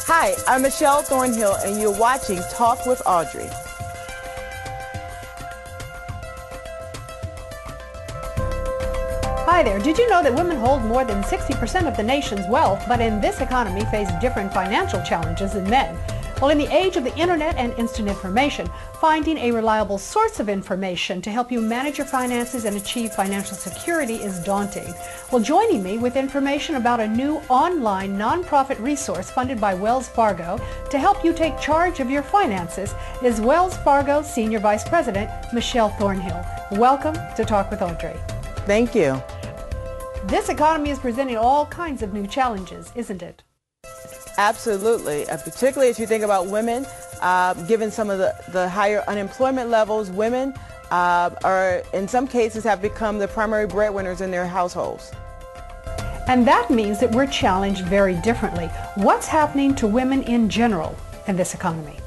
Hi, I'm Michelle Thornhill, and you're watching Talk with Audrey. Hi there. Did you know that women hold more than 60% of the nation's wealth, but in this economy face different financial challenges than men? Well, in the age of the internet and instant information, finding a reliable source of information to help you manage your finances and achieve financial security is daunting. Well, joining me with information about a new online nonprofit resource funded by Wells Fargo to help you take charge of your finances is Wells Fargo Senior Vice President Michelle Thornhill. Welcome to Talk with Audrey. Thank you. This economy is presenting all kinds of new challenges, isn't it? Absolutely, particularly as you think about women, given some of the higher unemployment levels, women are in some cases have become the primary breadwinners in their households. And that means that we're challenged very differently. What's happening to women in general in this economy?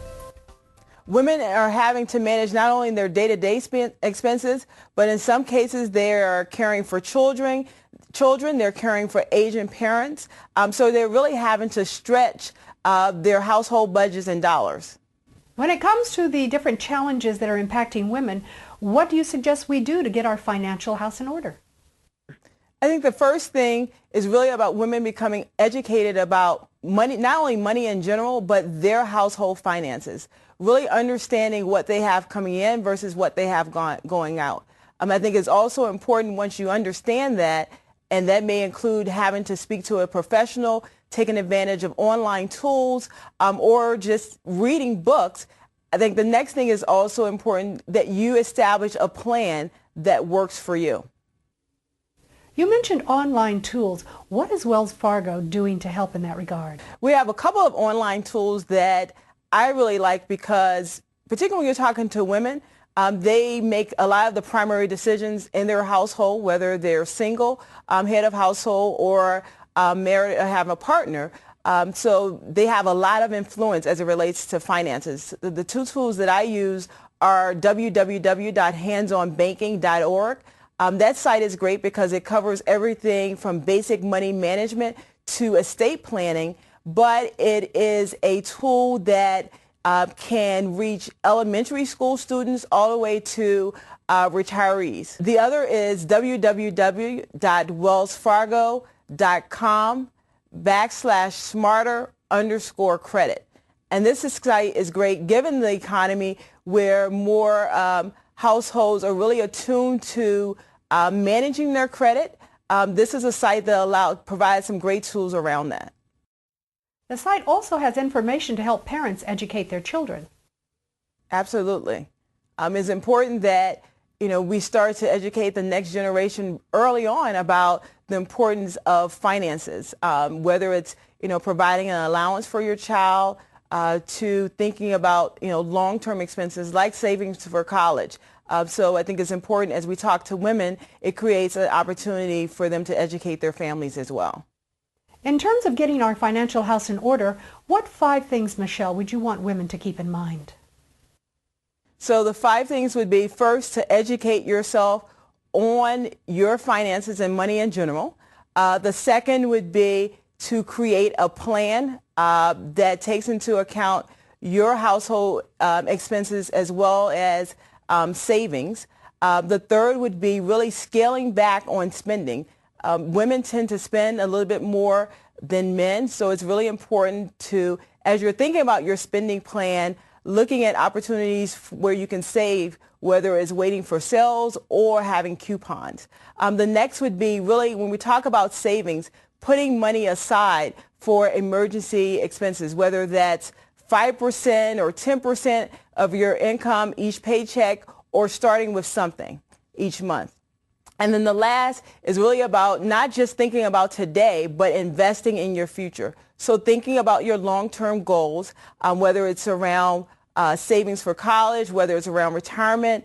Women are having to manage not only their day-to-day expenses, but in some cases they are caring for children, they're caring for aging parents. So they're really having to stretch their household budgets in dollars. When it comes to the different challenges that are impacting women, what do you suggest we do to get our financial house in order? I think the first thing is really about women becoming educated about money, not only money in general, but their household finances. Really understanding what they have coming in versus what they have going out. I think it's also important once you understand that, and that may include having to speak to a professional, taking advantage of online tools, or just reading books. I think the next thing is also important that you establish a plan that works for you. You mentioned online tools. What is Wells Fargo doing to help in that regard? We have a couple of online tools that I really like because, particularly when you're talking to women, they make a lot of the primary decisions in their household, whether they're single, head of household, or married or have a partner. So they have a lot of influence as it relates to finances. The two tools that I use are www.handsonbanking.org. That site is great because it covers everything from basic money management to estate planning, but it is a tool that can reach elementary school students all the way to retirees. The other is www.wellsfargo.com/smarter_credit. And this site is great given the economy where more households are really attuned to managing their credit. This is a site that provides some great tools around that. The site also has information to help parents educate their children. Absolutely. It's important that we start to educate the next generation early on about the importance of finances, whether it's providing an allowance for your child, to thinking about long-term expenses like savings for college. So I think it's important as we talk to women, it creates an opportunity for them to educate their families as well. In terms of getting our financial house in order, what 5 things, Michelle, would you want women to keep in mind? So the 5 things would be, first, to educate yourself on your finances and money in general. The second would be to create a plan that takes into account your household expenses as well as savings. The third would be really scaling back on spending. Women tend to spend a little bit more than men, so it's really important to, as you're thinking about your spending plan, looking at opportunities where you can save, whether it's waiting for sales or having coupons. The next would be really, when we talk about savings, putting money aside for emergency expenses, whether that's 5% or 10% of your income each paycheck, or starting with something each month. And then the last is really about not just thinking about today, but investing in your future. So thinking about your long-term goals, whether it's around savings for college, whether it's around retirement,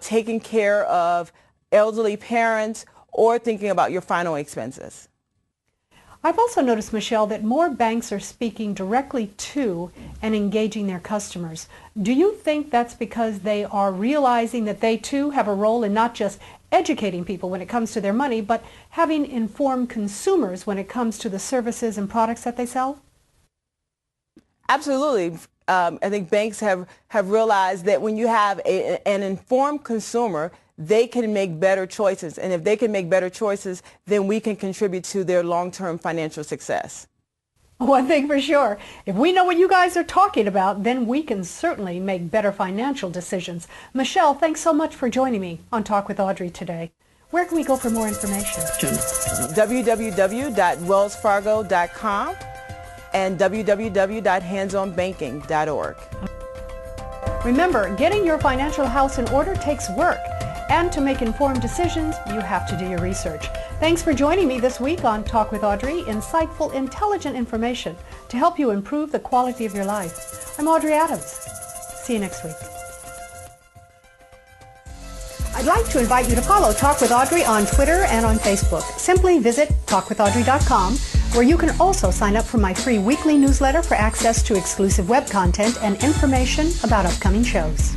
taking care of elderly parents, or thinking about your final expenses. I've also noticed, Michelle, that more banks are speaking directly to and engaging their customers. Do you think that's because they are realizing that they too have a role in not just educating people when it comes to their money, but having informed consumers when it comes to the services and products that they sell? Absolutely. I think banks have realized that when you have an informed consumer, they can make better choices. And if they can make better choices, then we can contribute to their long-term financial success. One thing for sure, if we know what you guys are talking about, then we can certainly make better financial decisions. Michelle, thanks so much for joining me on Talk with Audrey today. Where can we go for more information? www.wellsfargo.com and www.handsonbanking.org. Remember, getting your financial house in order takes work. And to make informed decisions, you have to do your research. Thanks for joining me this week on Talk with Audrey. Insightful, intelligent information to help you improve the quality of your life. I'm Audrey Adams. See you next week. I'd like to invite you to follow Talk with Audrey on Twitter and on Facebook. Simply visit talkwithaudrey.com, where you can also sign up for my free weekly newsletter for access to exclusive web content and information about upcoming shows.